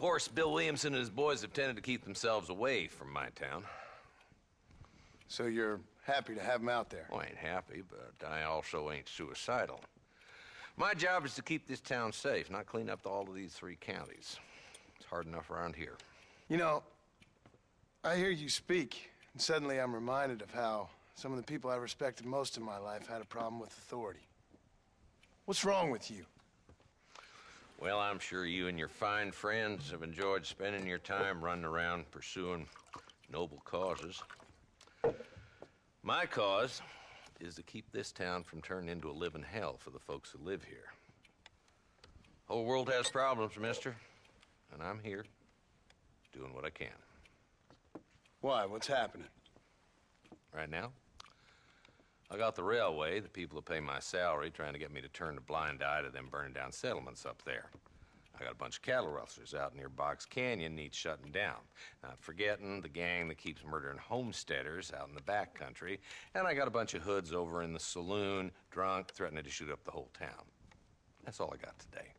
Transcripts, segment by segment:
course, Bill Williamson and his boys have tended to keep themselves away from my town. So you're happy to have them out there? Well, I ain't happy, but I also ain't suicidal. My job is to keep this town safe, not clean up all of these 3 counties. It's hard enough around here. You know, I hear you speak, and suddenly I'm reminded of how some of the people I respected most in my life had a problem with authority. What's wrong with you? Well, I'm sure you and your fine friends have enjoyed spending your time running around pursuing noble causes. My cause is to keep this town from turning into a living hell for the folks who live here. Whole world has problems, mister, and I'm here doing what I can. Why? What's happening? Right now, I got the railway, the people who pay my salary, trying to get me to turn a blind eye to them burning down settlements up there. I got a bunch of cattle rustlers out near Box Canyon needs shutting down. Not forgetting the gang that keeps murdering homesteaders out in the back country. And I got a bunch of hoods over in the saloon, drunk, threatening to shoot up the whole town. That's all I got today.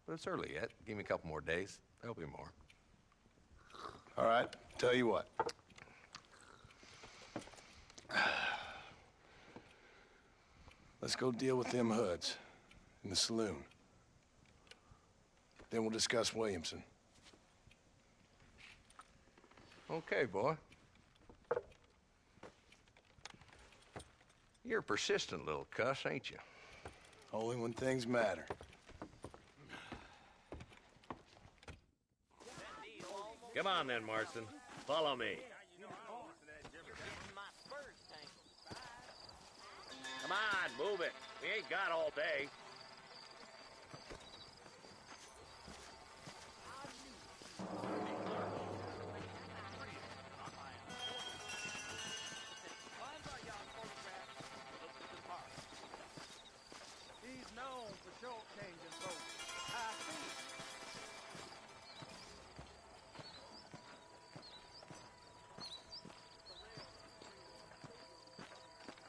But it's early yet. Give me a couple more days. There'll be more. All right, tell you what. Let's go deal with them hoods in the saloon. Then we'll discuss Williamson. Okay, boy. You're a persistent little cuss, ain't you? Only when things matter. Come on then, Marston. Follow me. Come on, move it. We ain't got all day. He's known for short-changing folks. I see.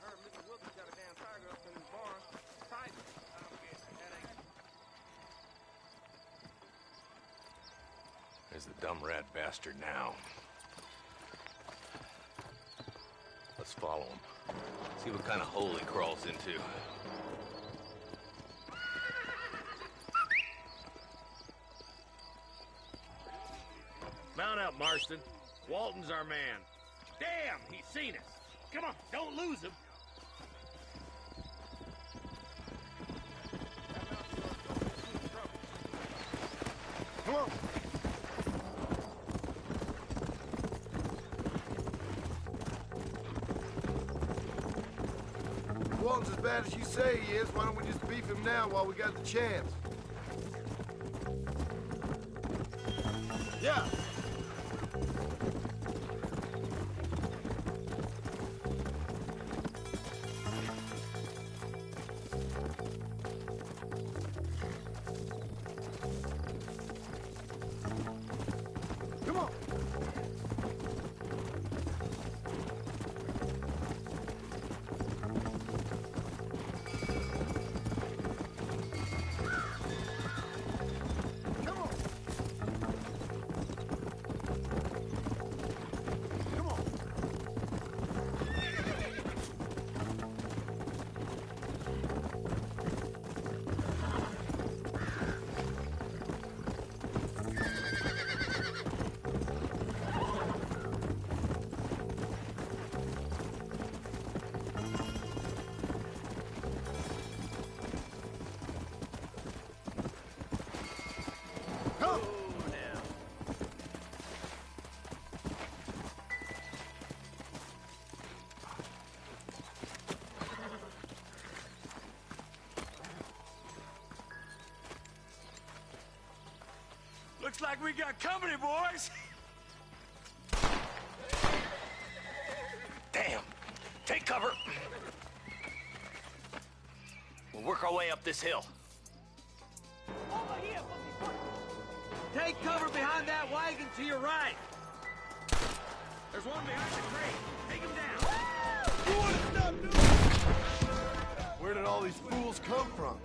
I heard Mr. Wilkins got a damn tiger up in his barn. Tiger. I'm guessing that ain't. There's the dumb rat bastard now. Let's follow him. See what kind of hole he crawls into. Mount up, Marston. Walton's our man. Damn, he's seen us. Come on, don't lose him. Come on. If Walton's as bad as you say he is, why don't we just beef him now while we got the chance? Yeah. Come on. Come on. Come on. Come. Looks like we got company, boys. Damn. Take cover. We'll work our way up this hill. Take cover behind that wagon to your right. There's one behind the crate. Take him down. You want to stop doing it? Where did all these fools come from?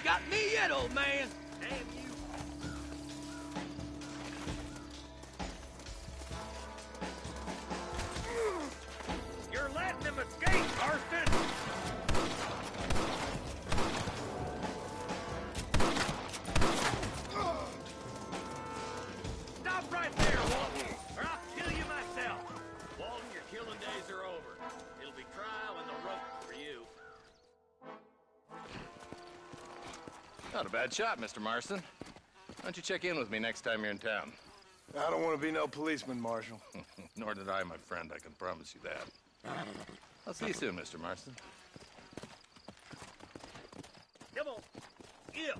ain't got me yet, old man. Damn you. You're letting him escape, Marston. Stop right there, Walton, or I'll kill you myself. Walton, your killing days are over. It'll be trial and the rope for you. Not a bad shot, Mr. Marston. Why don't you check in with me next time you're in town? I don't want to be no policeman, Marshal. Nor did I, my friend. I can promise you that. I'll see you soon, Mr. Marston. Come on. Yeah.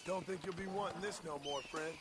Don't think you'll be wanting this no more, friend.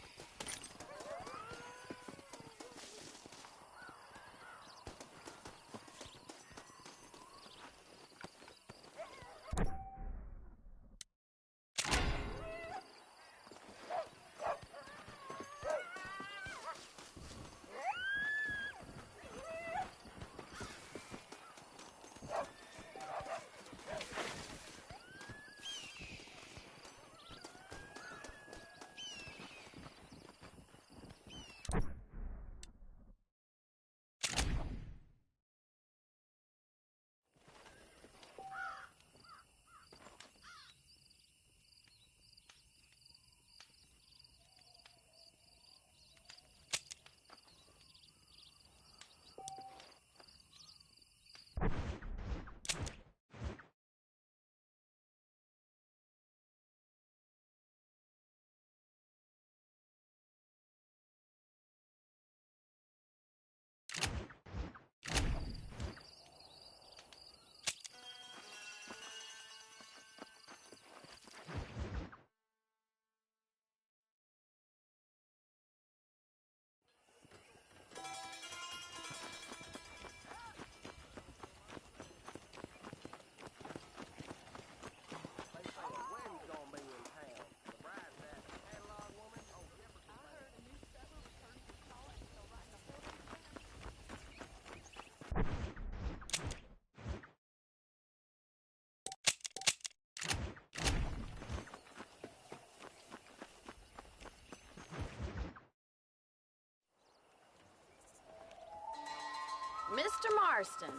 Mr. Marston,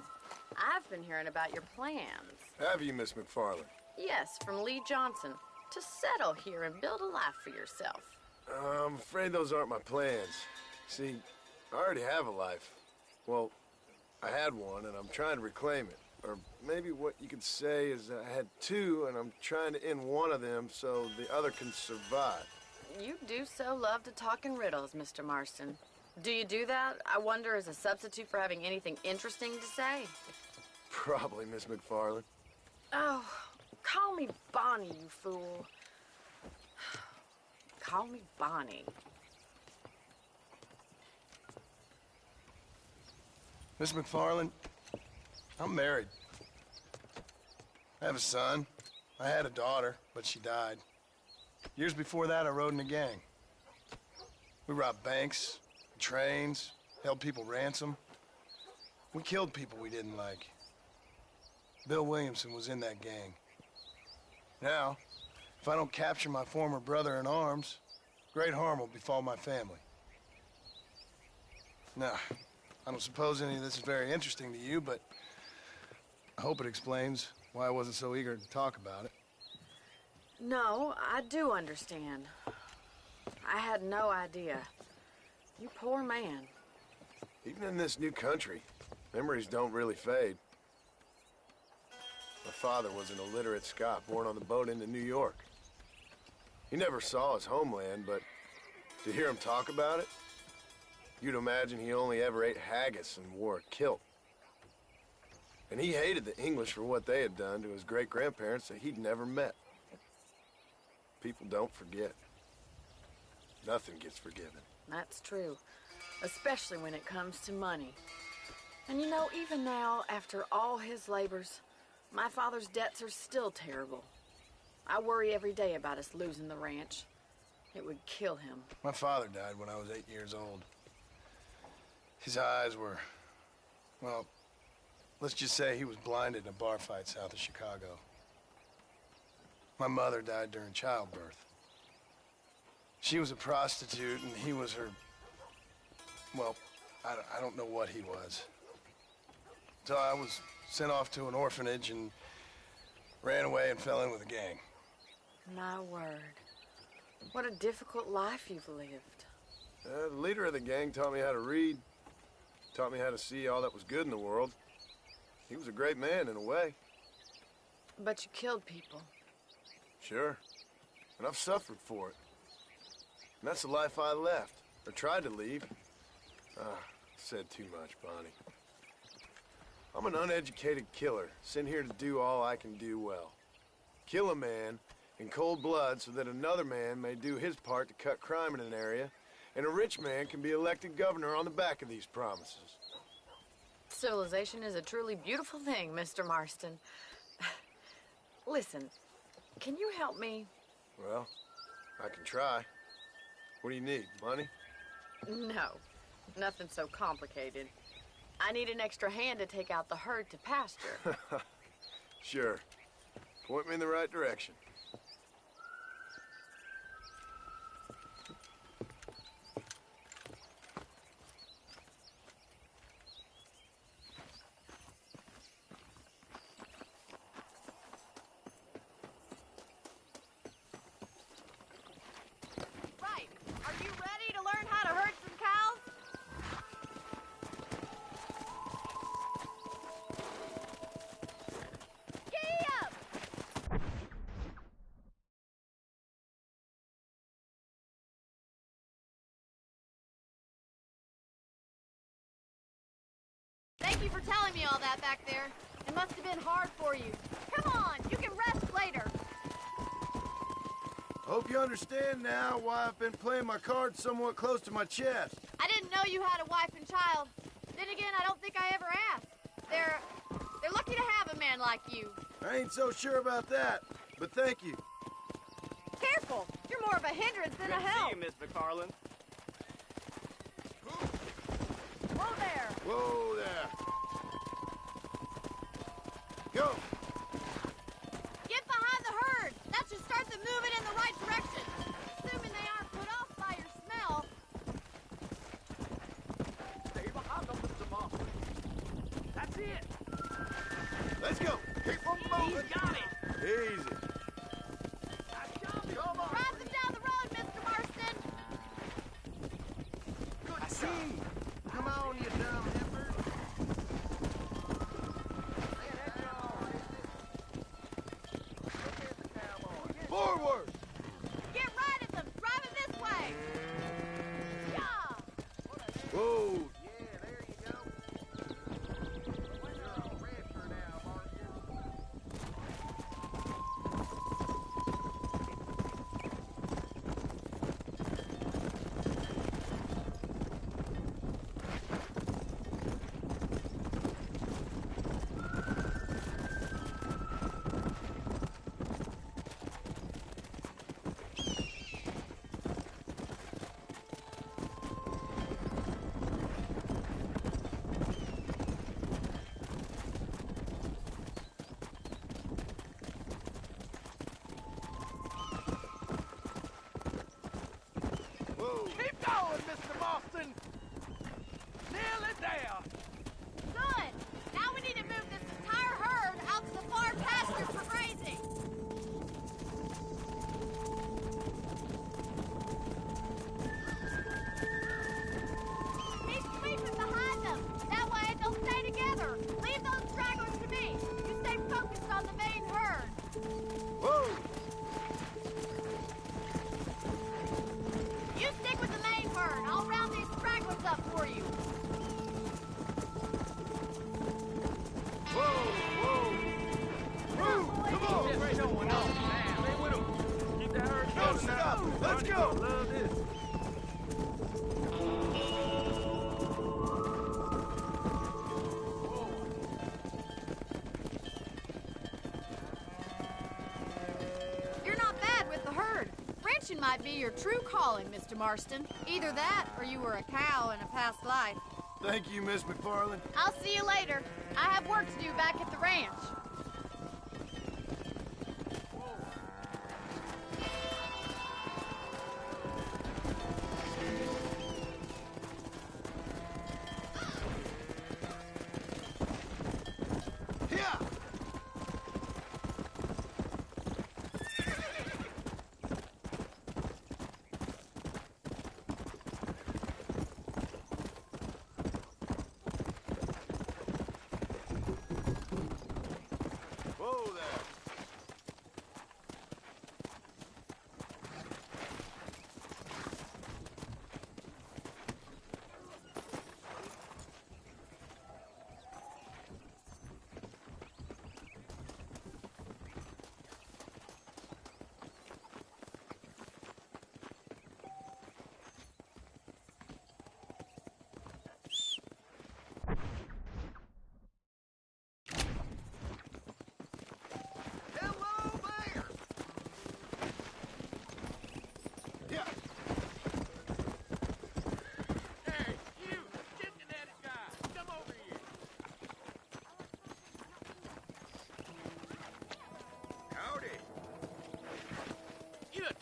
I've been hearing about your plans. Have you, Miss McFarland? Yes, from Lee Johnson, to settle here and build a life for yourself. I'm afraid those aren't my plans. See, I already have a life. Well, I had one, and I'm trying to reclaim it. Or maybe what you could say is I had two, and I'm trying to end one of them so the other can survive. You do so love to talk in riddles, Mr. Marston. Do you do that, I wonder, as a substitute for having anything interesting to say? Probably, Miss McFarland. Oh, call me Bonnie, you fool. Call me Bonnie. Miss McFarland, I'm married. I have a son. I had a daughter, but she died. Years before that, I rode in a gang. We robbed banks, trains, held people ransom. We killed people we didn't like. Bill Williamson was in that gang. Now, if I don't capture my former brother in arms, great harm will befall my family. Now, I don't suppose any of this is very interesting to you, but I hope it explains why I wasn't so eager to talk about it. No, I do understand. I had no idea. You poor man. Even in this new country, memories don't really fade. My father was an illiterate Scot born on the boat into New York. He never saw his homeland, but To hear him talk about it, you'd imagine he only ever ate haggis and wore a kilt. And he hated the English for what they had done to his great-grandparents that he'd never met. People don't forget. Nothing gets forgiven. That's true, especially when it comes to money. And you know, even now, after all his labors, my father's debts are still terrible. I worry every day about us losing the ranch. It would kill him. My father died when I was 8 years old. His eyes were, well, let's just say he was blinded in a bar fight south of Chicago. My mother died during childbirth. She was a prostitute and he was her, well, I don't know what he was. So I was sent off to an orphanage and ran away and fell in with a gang. My word. What a difficult life you've lived. The leader of the gang taught me how to read, taught me how to see all that was good in the world. He was a great man in a way. But you killed people. Sure. And I've suffered for it. And that's the life I left, or tried to leave. Said too much, Bonnie. I'm an uneducated killer, sent here to do all I can do well. Kill a man in cold blood so that another man may do his part to cut crime in an area, and a rich man can be elected governor on the back of these promises. Civilization is a truly beautiful thing, Mr. Marston. Listen, can you help me? Well, I can try. What do you need, money? No, nothing so complicated. I need an extra hand to take out the herd to pasture. Sure. Point me in the right direction. Right. Are you ready to learn how to herd some cows? Giddy up! Thank you for telling me all that back there. It must have been hard for you. Come on, you can rest later. Hope you understand now why I've been playing my cards somewhat close to my chest. I didn't know you had a wife and child. Then again, I don't think I ever asked. They're lucky to have a man like you. I ain't so sure about that, but thank you. Careful, you're more of a hindrance than a help. Miss McFarland. Whoa there. Whoa there. Go. Get behind the herd. That should start them moving in the right direction. Assuming they aren't put off by your smell. Stay behind them, Mr. Marston. That's it. Let's go. Keep on moving. He's got it. Easy. Come on. Drive them down the road, Mr. Marston. I see. Come on, you dumb heifer. Forward. Get right at them. Drive it this way. Yeah. Whoa. Keep going, Mr. Marston. Nearly there. Good. Now we need to move this entire herd out to the far pastures for grazing. Keep sweeping behind them. That way they'll stay together. Leave those stragglers to me. You stay focused on the main herd. Whoa. You stick with the might be your true calling, Mr. Marston. Either that, or you were a cow in a past life. Thank you, Miss McFarland. I'll see you later. I have work to do back at the ranch.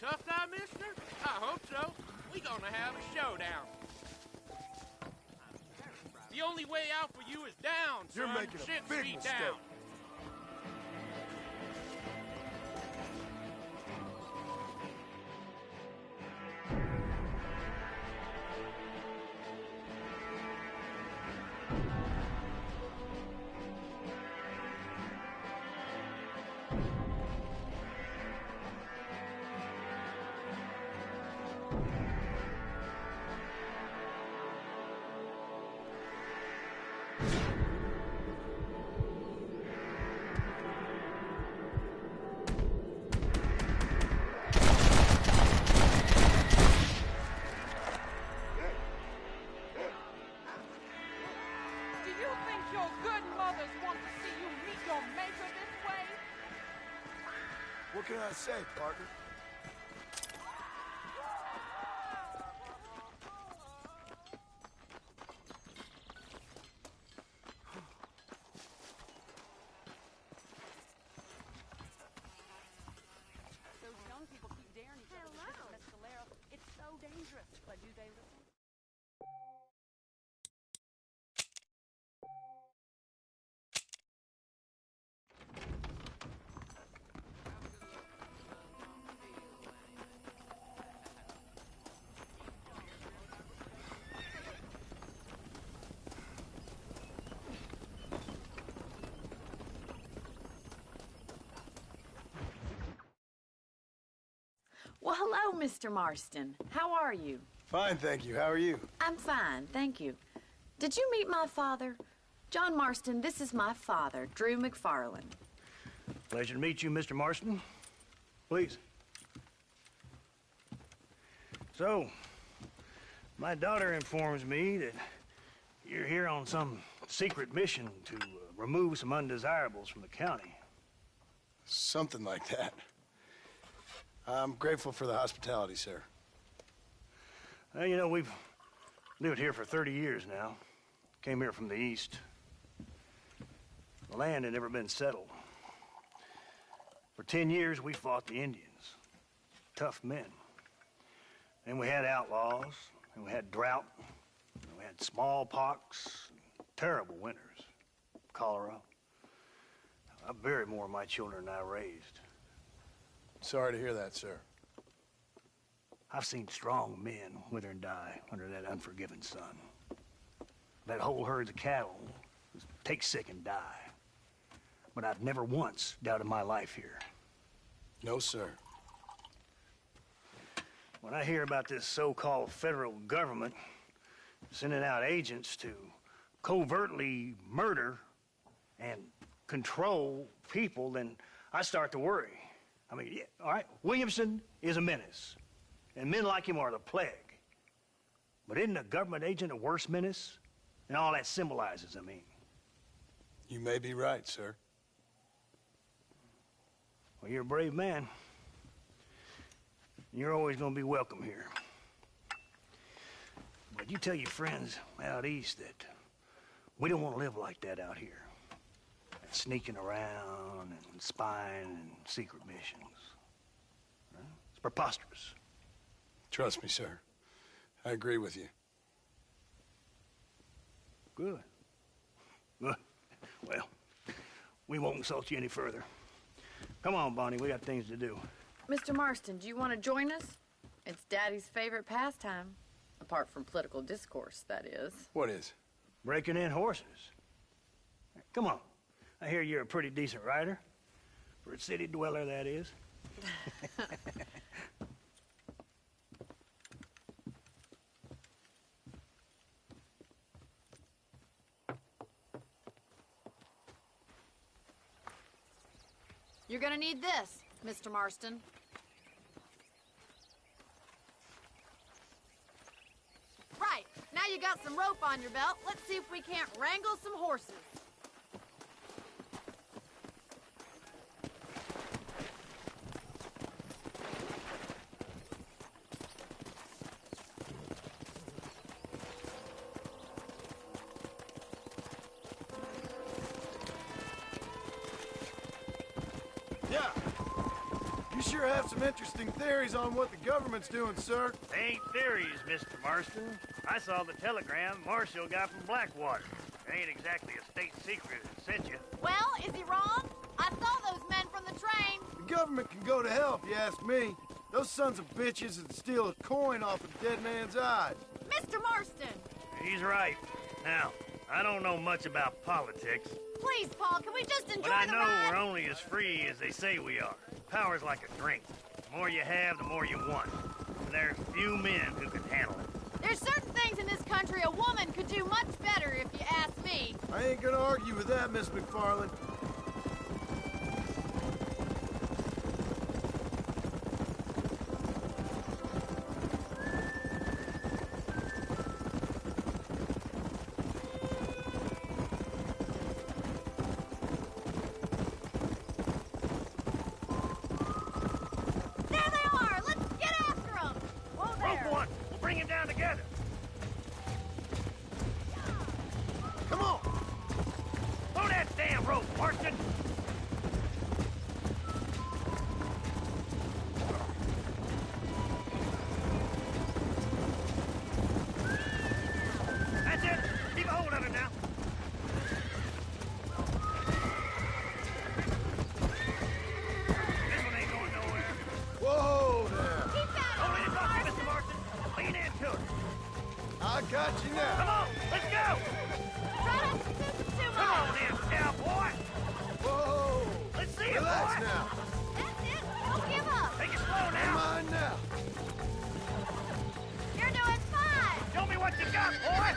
Tough guy, mister? I hope so. We gonna have a showdown. The only way out for you is down, son. You're making a Shit big feet mistake. down. What can I say, partner? Those young people keep daring each other with this mescalero. It's so dangerous. But do they listen? Well, hello, Mr. Marston. How are you? Fine, thank you. How are you? I'm fine, thank you. Did you meet my father? John Marston, this is my father, Drew McFarland. Pleasure to meet you, Mr. Marston. Please. So, my daughter informs me that you're here on some secret mission to remove some undesirables from the county. Something like that. I'm grateful for the hospitality, sir. Well, you know, we've lived here for 30 years now. Came here from the east. The land had never been settled. For 10 years, we fought the Indians. Tough men. Then we had outlaws, and we had drought, and we had smallpox, terrible winters, cholera. I buried more of my children than I raised. Sorry to hear that, sir. I've seen strong men wither and die under that unforgiving sun. That whole herds of cattle take sick and die. But I've never once doubted my life here. No, sir. When I hear about this so-called federal government sending out agents to covertly murder and control people, then I start to worry. I mean, yeah, all right, Williamson is a menace, and men like him are the plague. But isn't a government agent a worse menace? And all that symbolizes, I mean. You may be right, sir. Well, you're a brave man. You're always gonna be welcome here. But you tell your friends out east that we don't want to live like that out here. Sneaking around and spying and secret missions. Huh? It's preposterous. Trust me, sir. I agree with you. Good. Good. Well, we won't insult you any further. Come on, Bonnie, we got things to do. Mr. Marston, do you want to join us? It's Daddy's favorite pastime. Apart from political discourse, that is. What is? Breaking in horses. Come on. I hear you're a pretty decent rider. For a city dweller, that is. You're gonna need this, Mr. Marston. Right, now you got some rope on your belt, let's see if we can't wrangle some horses. Yeah. You sure have some interesting theories on what the government's doing, sir. They ain't theories, Mr. Marston. I saw the telegram Marshall got from Blackwater. It ain't exactly a state secret that sent you. Well, is he wrong? I saw those men from the train. The government can go to hell if you ask me. Those sons of bitches would steal a coin off a dead man's eyes. Mr. Marston! He's right. Now, I don't know much about politics, Please, Paul, can we just enjoy but I the know ride? we're only as free as they say we are. Power's like a drink. The more you have, the more you want. And there's few men who can handle it. There's certain things in this country a woman could do much better if you ask me. I ain't gonna argue with that, Miss McFarland. There they are! Let's get after them! Whoa there! Rope one! We'll bring him down together. Come on! Throw that damn rope, Marston! That's it! Keep a hold of it now. This one ain't going nowhere. Whoa there! Keep that Don't let it on, drop you, Marston! Mr. Marston. Lean into it. I got you Come now. on, let's go! Try not to sink it too Come on, much! then, cowboy! Whoa! Let's see it, Relax boy! now. That's it! Don't give up! Take it slow Come now! on now. You're doing fine! Show me what you got, boy!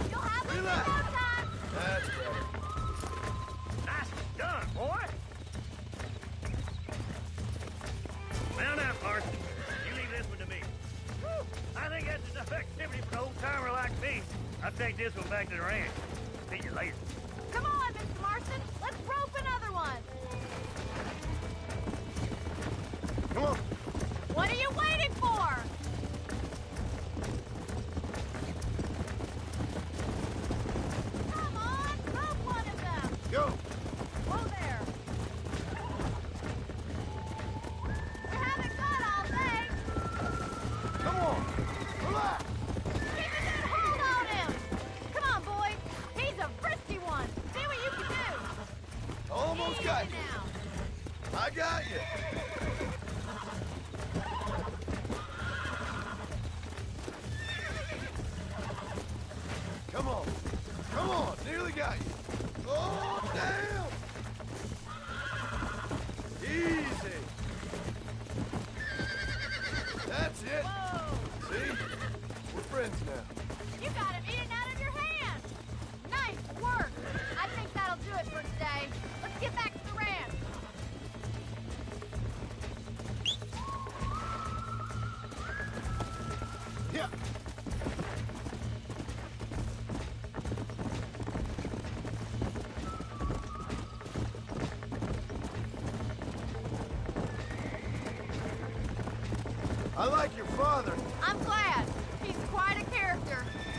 You'll have this in no Relax. time! That's better. Nicely done, boy! Mount out, Marston. You leave this one to me. Whew, I think that's enough activity for an old-timer like me. I'll take this one back to the ranch. See you later. Come on, Mr. Marston! Let's rope another one! Come on. What are you waiting for? Come on, rope one of them! Go. Whoa there! We haven't got all day! Come on. Relax. Keep a good hold on him! Come on, boy! He's a frisky one! See what you can do! Almost Easy got you. now! I got you. Come on. Come on. Nearly got you. Oh, damn. Easy. That's it. Whoa! See? We're friends now. You got him eating out of your hand! Nice work! I think that'll do it for today. Let's get back to the ranch. I like your father. I'm glad. He's quite a character.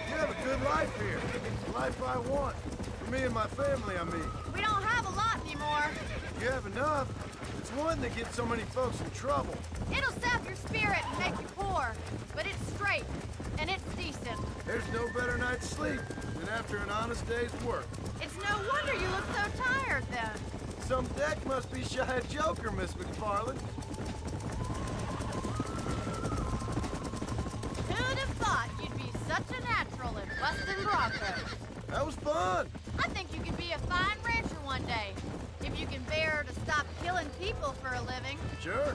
You have a good life here. The life I want. For me and my family, I mean. We don't have a lot anymore. You have enough. It's one that gets so many folks in trouble. It'll sap your spirit and make you poor. But it's straight, and it's decent. There's no better night's sleep than after an honest day's work. It's no wonder you look so tired, then. Some deck must be shy of Joker, Miss McFarland. Who'd have thought you'd be such a natural in busting Broncos? That was fun. I think you could be a fine rancher one day. If you can bear to stop killing people for a living. Sure.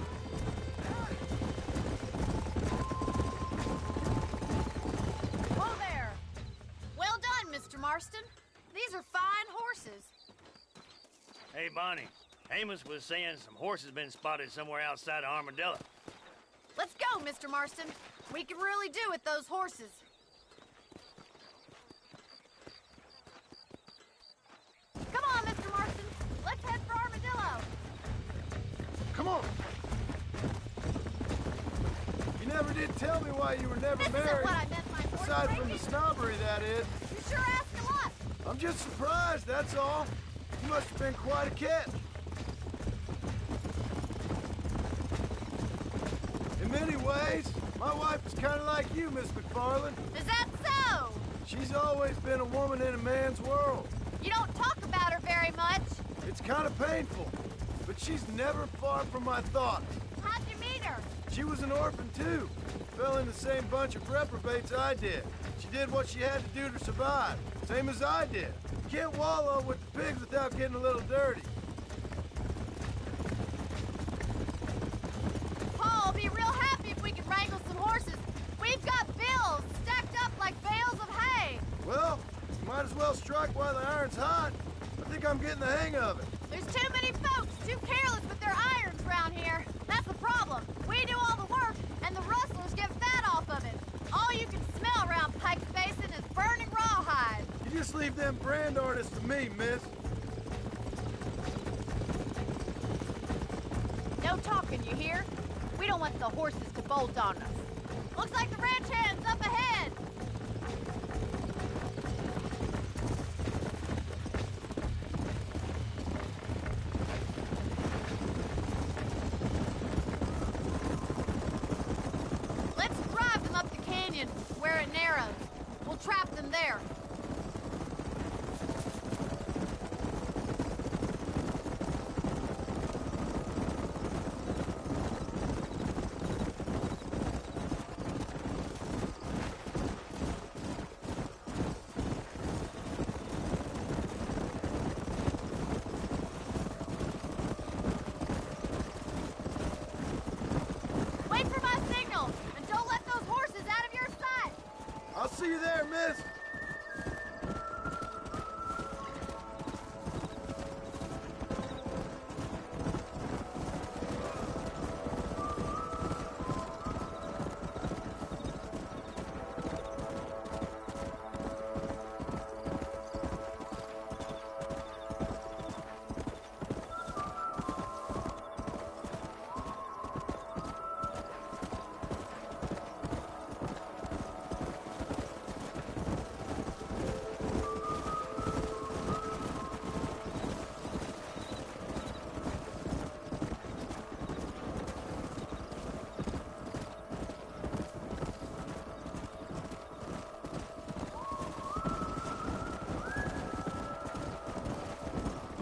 Whoa there. Well done, Mr. Marston. These are fine horses. Hey, Bonnie. Amos was saying some horses been spotted somewhere outside of Armadillo. Let's go, Mr. Marston. We can really do with those horses. Come on, Mr. Marston. Let's head for Armadillo. Come on. You never did tell me why you were never This married. isn't what I meant by horse Aside from the racing. snobbery, that is. You sure ask a lot. I'm just surprised, that's all. You must have been quite a catch. In many ways, my wife is kind of like you, Miss McFarland. Is that so? She's always been a woman in a man's world. You don't talk about her very much. It's kind of painful, but she's never far from my thoughts. How'd you meet her? She was an orphan, too. Fell in the same bunch of reprobates I did. She did what she had to do to survive, same as I did. You can't wallow with the pigs without getting a little dirty. Paul will be real happy if we can wrangle some horses. We've got bills stacked up like bales of hay. Well, you might as well strike while the iron's hot. I think I'm getting the hang of it. There's too many folks too careless with their irons around here. That's the problem. We do all the work, and the rustlers get fat off of it. All you can smell around Pike's Basin is burning rawhide. You just leave them brand artists to me, miss. No talking, you hear? We don't want the horses to bolt on us. Looks like the ranch hand's up ahead. Let's drive them up the canyon where it narrows. We'll trap them there. Wait for my signal, and don't let those horses out of your sight. I'll see you there, miss.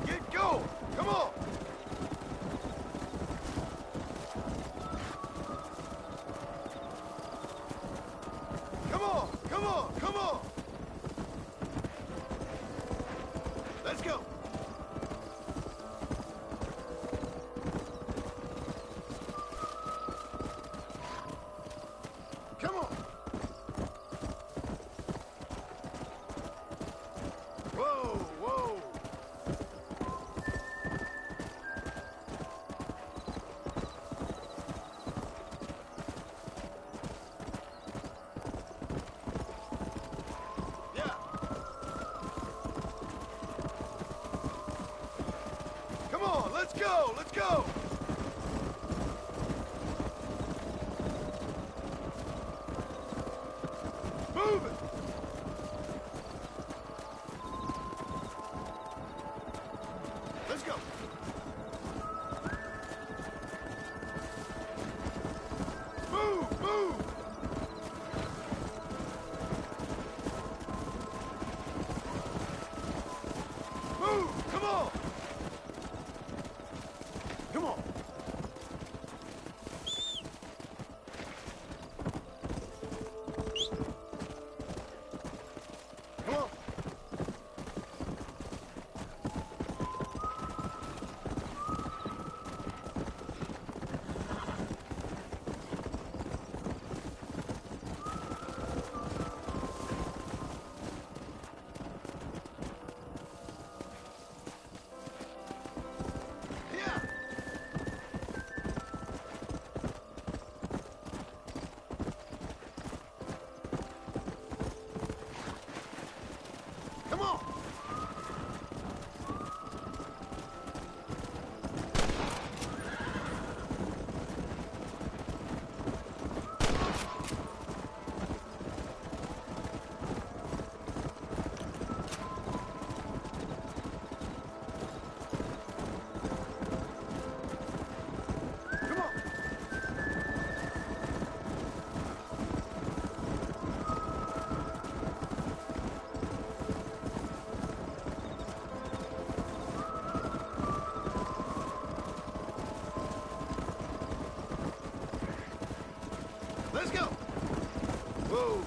Get going! Come on! Come on! Come on! Come on! Let's go! Come on! Whoa! Whoa! Yeah. Come on, let's go, let's go. Whoa!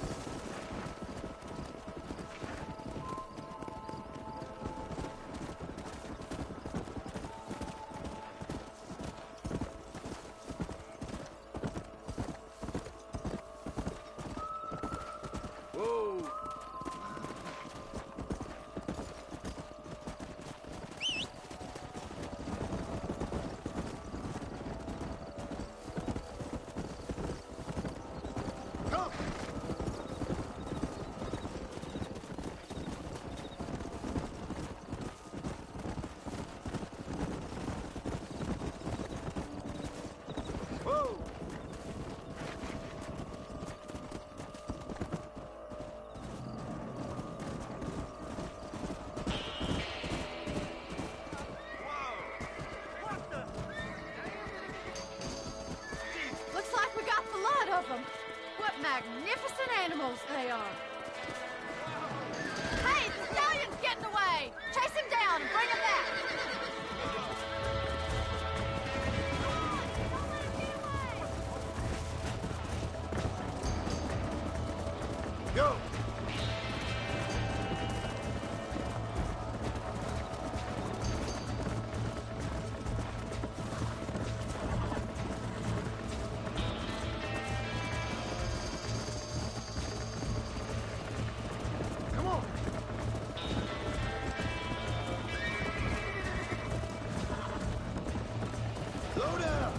Whoa! Come! Whoa! Looks like we got the lot of them. What magnificent animals they are. Hey, the stallion's getting away! Chase him down and bring him back! Go! Come on! Slow down!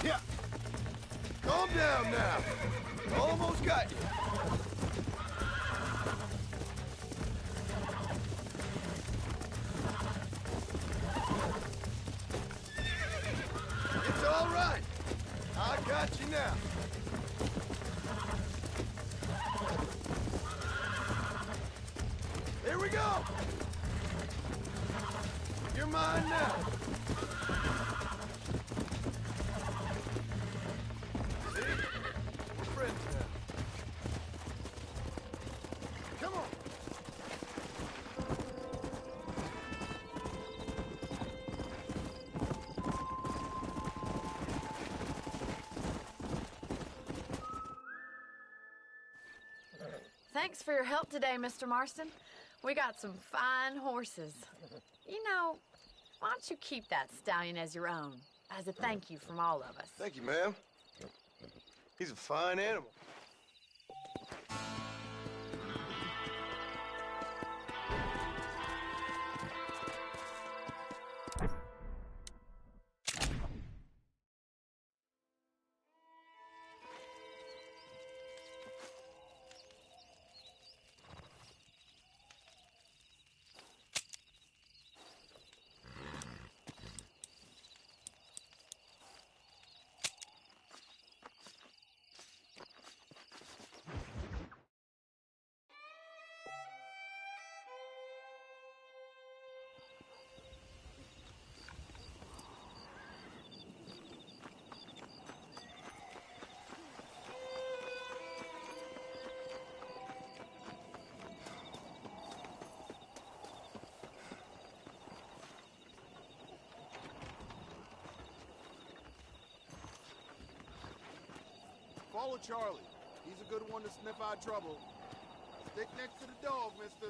Yeah. Calm down now. Almost got you. It's all right. I got you now. Here we go. You're mine now. See? We're friends now. Come on. Thanks for your help today, Mr. Marston. We got some fine horses. You know, why don't you keep that stallion as your own, as a thank you from all of us? Thank you, ma'am. He's a fine animal. Follow Charlie. He's a good one to sniff out trouble. Stick next to the dog, mister.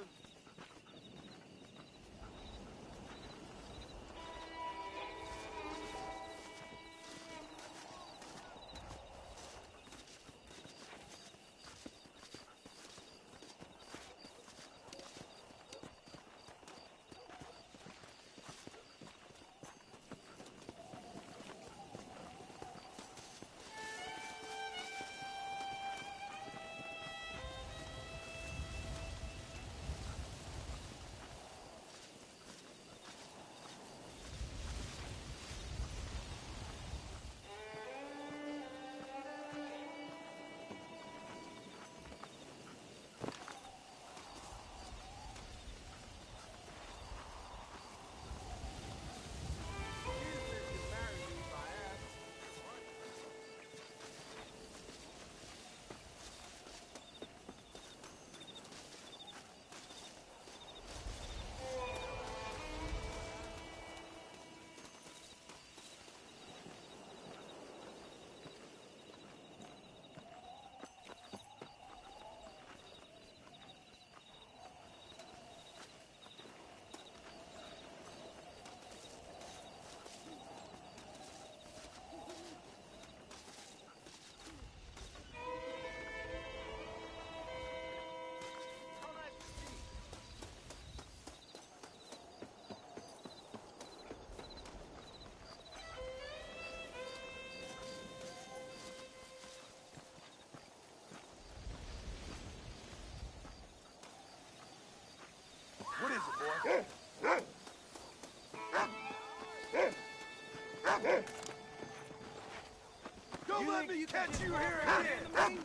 Don't let me catch you here again!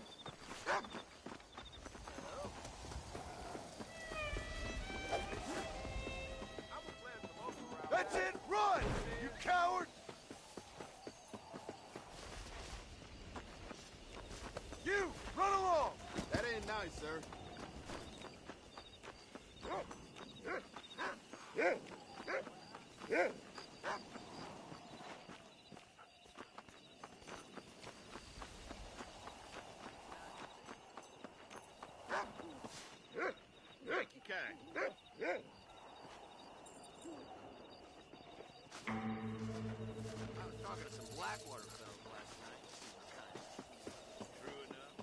That's it! Run! You coward! You! Run along! That ain't nice, sir. Thank you, kind. I was talking to some Blackwater fellas last night. True enough.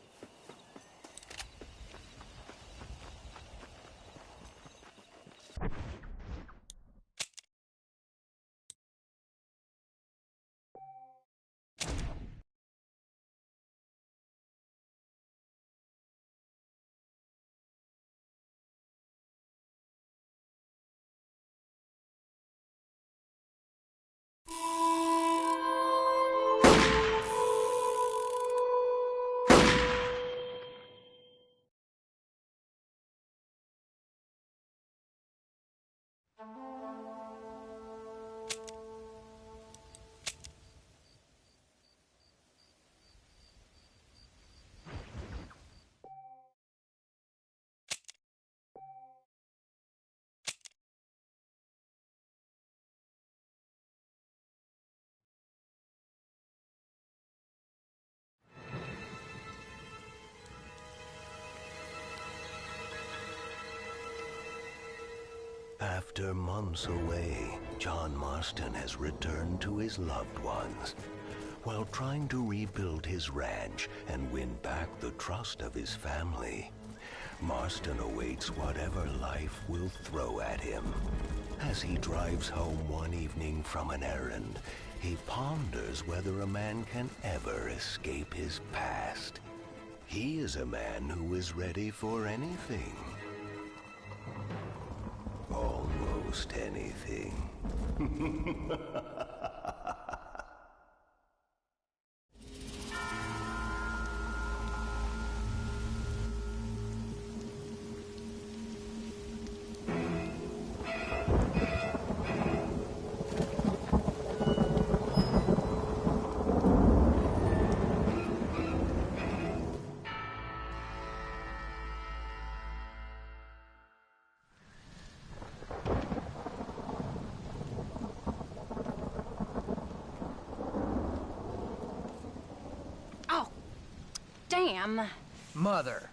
After months away, John Marston has returned to his loved ones. While trying to rebuild his ranch and win back the trust of his family, Marston awaits whatever life will throw at him. As he drives home one evening from an errand, he ponders whether a man can ever escape his past. He is a man who is ready for anything. Almost anything. Damn. Mother.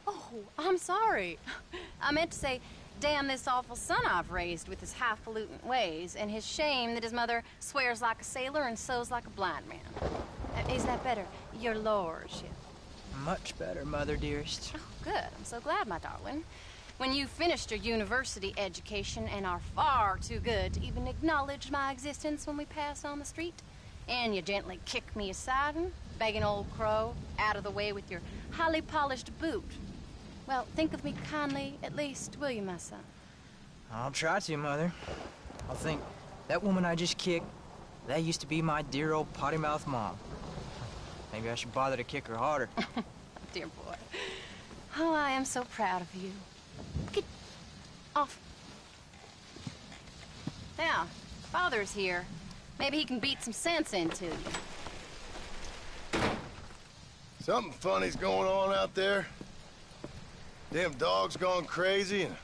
Oh, I'm sorry. I meant to say, damn this awful son I've raised with his highfalutin ways, and his shame that his mother swears like a sailor and sews like a blind man. Is that better, your lordship? Much better, Mother dearest. Oh, good. I'm so glad, my darling. When you've finished your university education and are far too good to even acknowledge my existence when we pass on the street, and you gently kick me aside and begging old crow out of the way with your highly polished boot. Well, think of me kindly, at least, will you, my son? I'll try to, Mother. I'll think, that woman I just kicked, that used to be my dear old potty-mouthed mom. Maybe I should bother to kick her harder. Dear boy. Oh, I am so proud of you. Get off. Now, Father's here. Maybe he can beat some sense into you. Something funny's going on out there. Damn dogs gone crazy and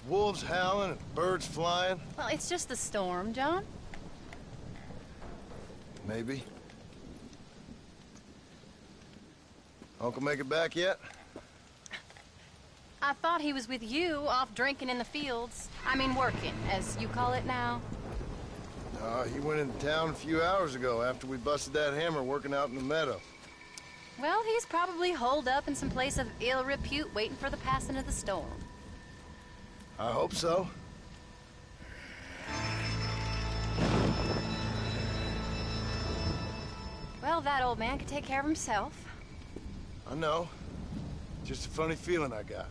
wolves howling and birds flying. Well, it's just the storm, John. Maybe. Uncle make it back yet? I thought he was with you, off drinking in the fields. I mean working, as you call it now. He went into town a few hours ago after we busted that hammer working out in the meadow. Well, he's probably holed up in some place of ill repute waiting for the passing of the storm. I hope so. Well, that old man could take care of himself. I know. Just a funny feeling I got.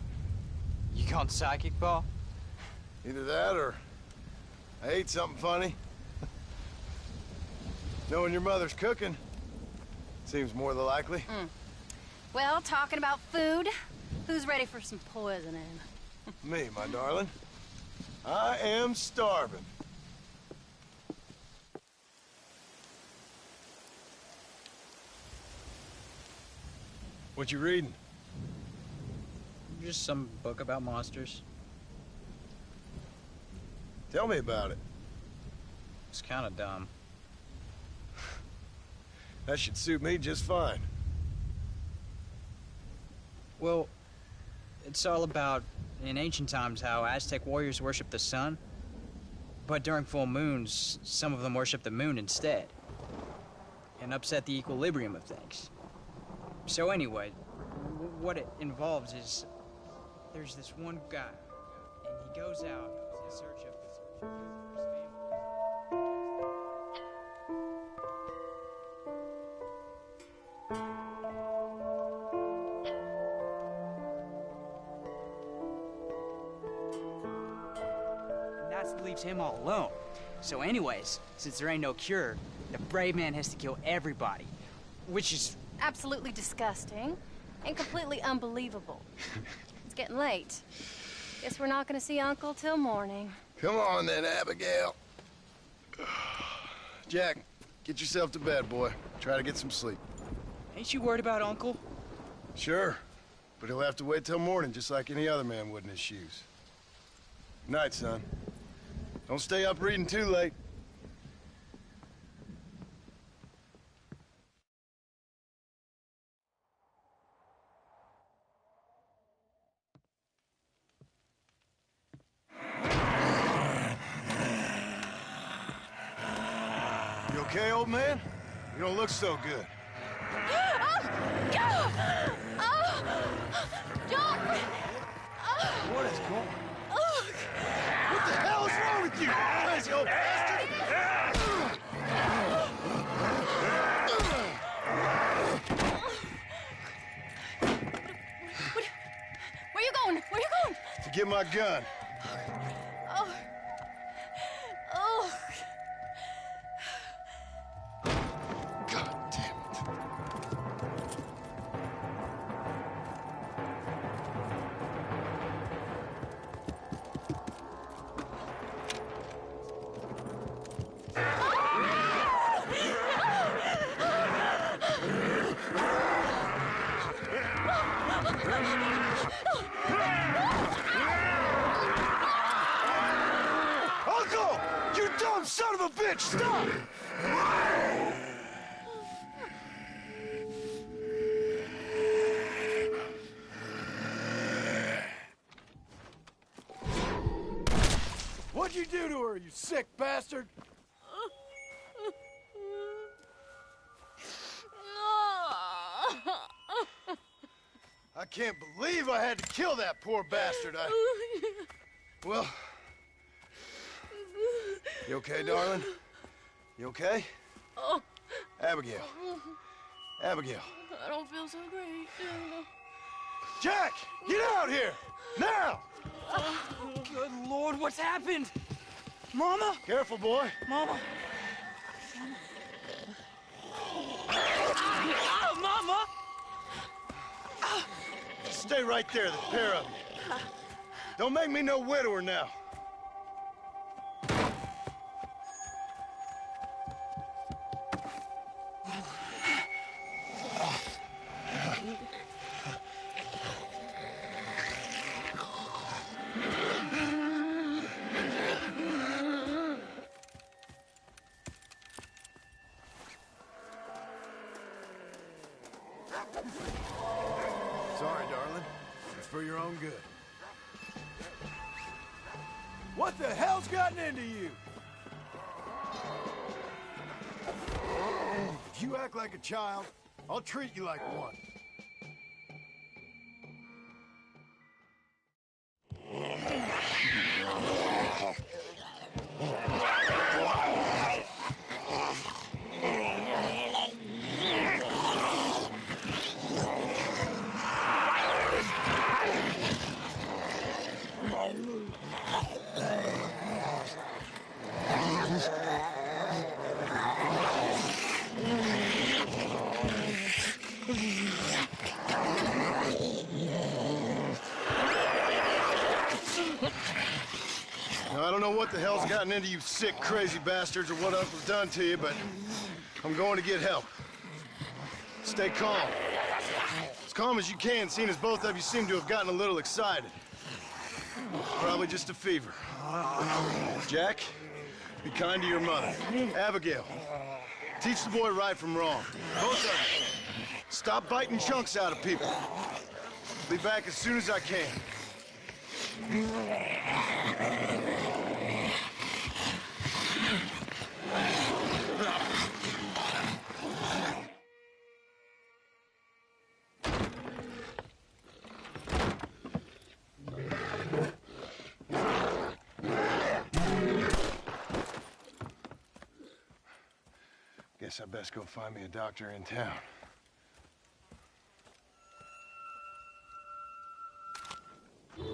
You gone psychic, Pa? Either that or I ate something funny. Knowing your mother's cooking, seems more than likely. Well, talking about food, who's ready for some poisoning? Me, my darling. I am starving. What you reading? Just some book about monsters. Tell me about it. It's kind of dumb. That should suit me just fine. Well, it's all about, in ancient times, how Aztec warriors worshiped the sun. But during full moons, some of them worshiped the moon instead. And upset the equilibrium of things. So anyway, what it involves is, there's this one guy, and he goes out in search of his family. That leaves him all alone. So anyways, since there ain't no cure, the brave man has to kill everybody, which is Absolutely disgusting and completely unbelievable. It's getting late. Guess we're not gonna see Uncle till morning. Come on then, Abigail. Jack, get yourself to bed, boy. Try to get some sleep. Ain't you worried about Uncle? Sure, but he'll have to wait till morning just like any other man would in his shoes. Good night, son. Don't stay up reading too late. You okay, old man? You don't look so good. What is going on? What the hell is wrong with you, crazy old bastard? Where you going? Where you going? To get my gun. Oh. Oh. God damn it. Uncle! You dumb son of a bitch! Stop! What'd you do to her, you sick bastard? I can't believe I had to kill that poor bastard. Well... You okay, darling? You okay? Oh. Abigail. Abigail. I don't feel so great. Jack! Get out here! Now! Good Lord, what's happened? Mama? Careful, boy. Mama. Mama! Stay right there, the pair of you. Don't make me no widower now. Sorry, darling. It's for your own good. What the hell's gotten into you? If you act like a child, I'll treat you like one. what the hell's gotten into you sick, crazy bastards or what Uncle's done to you, but I'm going to get help. Stay calm. As calm as you can, seeing as both of you seem to have gotten a little excited. Probably just a fever. Jack, be kind to your mother. Abigail, teach the boy right from wrong. Both of you. Stop biting chunks out of people. Be back as soon as I can. Guess I best go find me a doctor in town. Come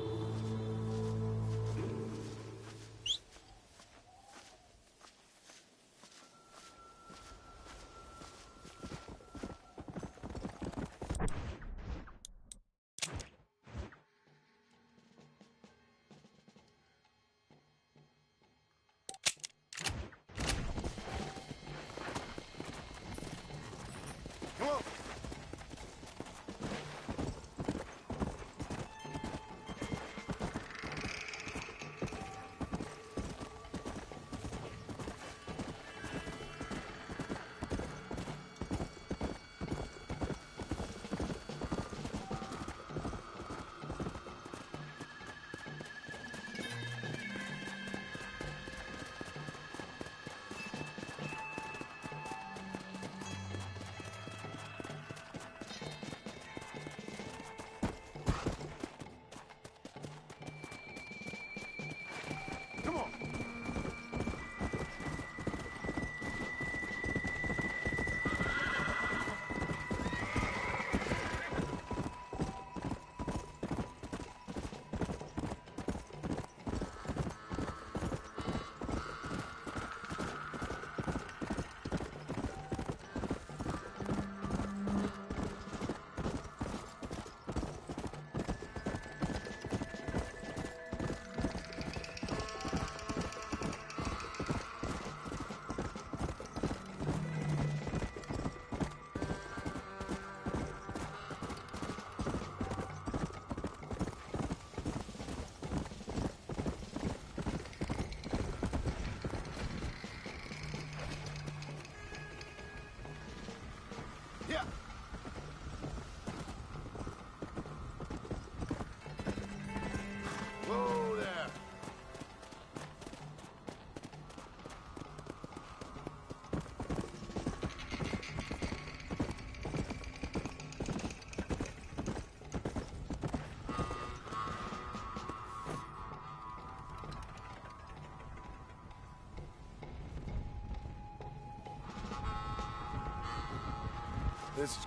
on. Come on. Yeah. Whoa there. This is